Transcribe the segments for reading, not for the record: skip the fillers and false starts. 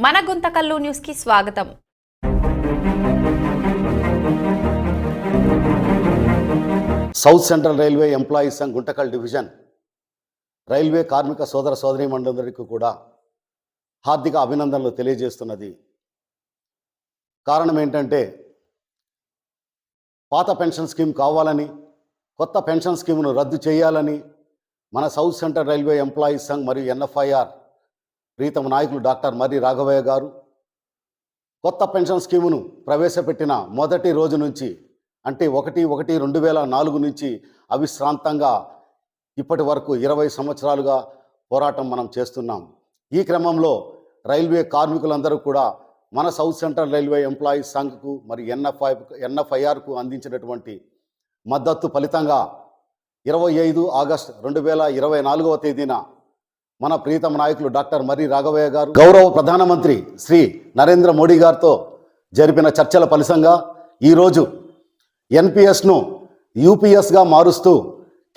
మన గుంతకల్లు న్యూస్ కి స్వాగతం. South central railway employees Sangh Guntakal division railway కార్మిక సోదర సోదరీమణులందరికీ కూడా హార్దిక అభినందనలు తెలియజేస్తున్నది. కారణం ఏంటంటే పాత పెన్షన్ స్కీమ్ కావాలని, కొత్త పెన్షన్ స్కీమ్ను రద్దు చేయాలని మన south central railway employees Sangh మరియు ఎన్ఎఫ్ఐఆర్ ప్రీతమ నాయకులు డాక్టర్ మర్రి రాఘవయ్య గారు కొత్త పెన్షన్ స్కీమును ప్రవేశపెట్టిన మొదటి రోజు నుంచి, అంటే 1/1/2004 నుంచి అవిశ్రాంతంగా ఇప్పటి వరకు 20 సంవత్సరాలుగా పోరాటం మనం చేస్తున్నాం. ఈ క్రమంలో రైల్వే కార్మికులందరూ కూడా మన సౌత్ సెంట్రల్ రైల్వే ఎంప్లాయీస్ సంఘ్కు మరియు ఎన్ఎఫ్ఐఆర్కు అందించినటువంటి మద్దతు ఫలితంగా 25 ఆగస్టు 2024వ తేదీన మన ప్రీతమ నాయకులు డాక్టర్ మర్రి రాఘవయ్య గారు గౌరవ ప్రధానమంత్రి శ్రీ నరేంద్ర మోడీ గారితో జరిపిన చర్చల ఫలితంగా ఈరోజు ఎన్పిఎస్ను యూపీఎస్గా మారుస్తూ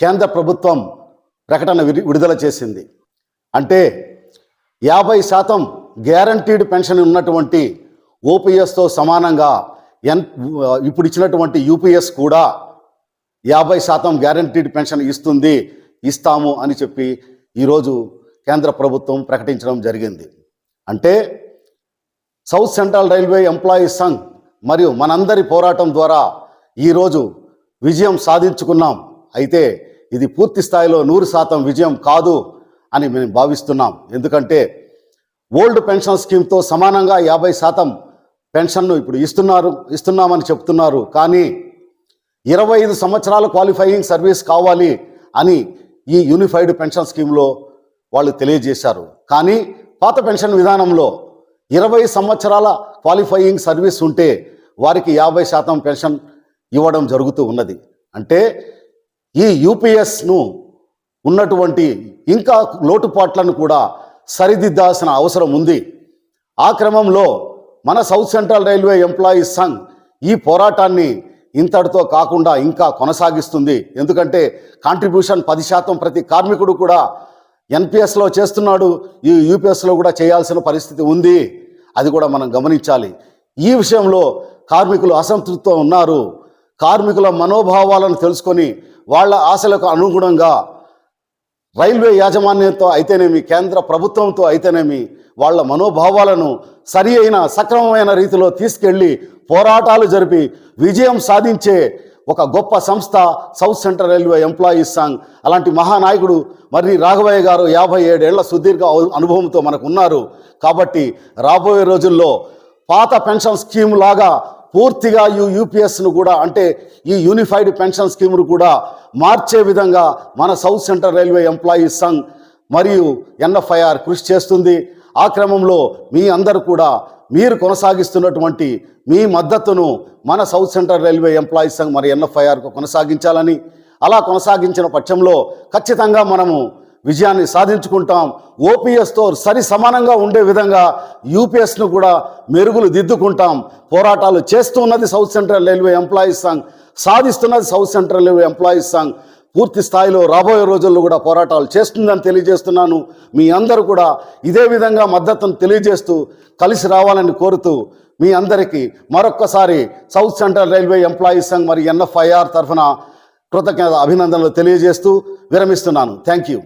కేంద్ర ప్రభుత్వం ప్రకటన విడుదల చేసింది. అంటే 50% గ్యారంటీడ్ పెన్షన్ ఉన్నటువంటి ఓపీఎస్తో సమానంగా ఇప్పుడు ఇచ్చినటువంటి యూపీఎస్ కూడా 50% గ్యారంటీడ్ పెన్షన్ ఇస్తాము అని చెప్పి ఈరోజు కేంద్ర ప్రభుత్వం ప్రకటించడం జరిగింది. అంటే south central railway employees Sangh మరియు మనందరి పోరాటం ద్వారా ఈరోజు విజయం సాధించుకున్నాం. అయితే ఇది పూర్తి స్థాయిలో 100% విజయం కాదు అని మేము భావిస్తున్నాం. ఎందుకంటే ఓల్డ్ పెన్షన్ స్కీమ్తో సమానంగా 50% పెన్షన్ను ఇప్పుడు ఇస్తున్నామని చెప్తున్నారు. కానీ 25 సంవత్సరాల క్వాలిఫైయింగ్ సర్వీస్ కావాలి అని ఈ యూనిఫైడ్ పెన్షన్ స్కీమ్లో వాళ్ళు తెలియజేశారు. కానీ పాత పెన్షన్ విధానంలో 20 సంవత్సరాల క్వాలిఫైయింగ్ సర్వీస్ ఉంటే వారికి 50% పెన్షన్ ఇవ్వడం జరుగుతూ ఉన్నది. అంటే ఈ యూపీఎస్ను ఉన్నటువంటి ఇంకా లోటుపాట్లను కూడా సరిదిద్దాల్సిన అవసరం ఉంది. ఆ క్రమంలో మన south central railway employees Sangh ఈ పోరాటాన్ని ఇంతటితో కాకుండా ఇంకా కొనసాగిస్తుంది. ఎందుకంటే కాంట్రిబ్యూషన్ 10% ప్రతి కార్మికుడు కూడా ఎన్పిఎస్లో చేస్తున్నాడు, ఈ యూపీఎస్లో కూడా చేయాల్సిన పరిస్థితి ఉంది. అది కూడా మనం గమనించాలి. ఈ విషయంలో కార్మికులు అసంతృప్తితో ఉన్నారు. కార్మికుల మనోభావాలను తెలుసుకొని వాళ్ళ ఆశలకు అనుగుణంగా రైల్వే యాజమాన్యంతో అయితేనేమి, కేంద్ర ప్రభుత్వంతో అయితేనేమి వాళ్ళ మనోభావాలను సరి అయిన సక్రమమైన రీతిలో తీసుకెళ్ళి పోరాటాలు జరిపి విజయం సాధించే ఒక గొప్ప సంస్థ south central railway employees Sangh. అలాంటి మహానాయకుడు మర్రి రాఘవయ్య గారు 57 ఏళ్ల సుదీర్ఘ అనుభవంతో మనకు ఉన్నారు. కాబట్టి రాబోయే రోజుల్లో పాత పెన్షన్ స్కీమ్ లాగా పూర్తిగా యూపీఎస్ను కూడా, అంటే ఈ యూనిఫైడ్ పెన్షన్ స్కీమ్ను కూడా మార్చే విధంగా మన south central railway employees Sangh మరియు ఎన్ఎఫ్ఐఆర్ కృషి చేస్తుంది. ఆ క్రమంలో మీ అందరూ కూడా మీరు కొనసాగిస్తున్నటువంటి మీ మద్దతును మన south central railway employees Sangh మరి ఎన్ఎఫ్ఐఆర్కు కొనసాగించాలని, అలా కొనసాగించిన పక్షంలో ఖచ్చితంగా మనము విజయాన్ని సాధించుకుంటాం. ఓపీఎస్తో సరి సమానంగా ఉండే విధంగా యూపీఎస్ను కూడా మెరుగులు దిద్దుకుంటాం. పోరాటాలు చేస్తున్నది south central railway employees Sangh, సాధిస్తున్నది south central railway employees Sangh. పూర్తి స్థాయిలో రాబోయే రోజుల్లో కూడా పోరాటాలు చేస్తుందని తెలియజేస్తున్నాను. మీ అందరూ కూడా ఇదే విధంగా మద్దతును తెలియజేస్తూ కలిసి రావాలని కోరుతూ మీ అందరికీ మరొక్కసారి south central railway employees Sangh మరి ఎన్ఎఫ్ఐఆర్ తరఫున కృతజ్ఞత అభినందనలు తెలియజేస్తూ విరమిస్తున్నాను. Thank you.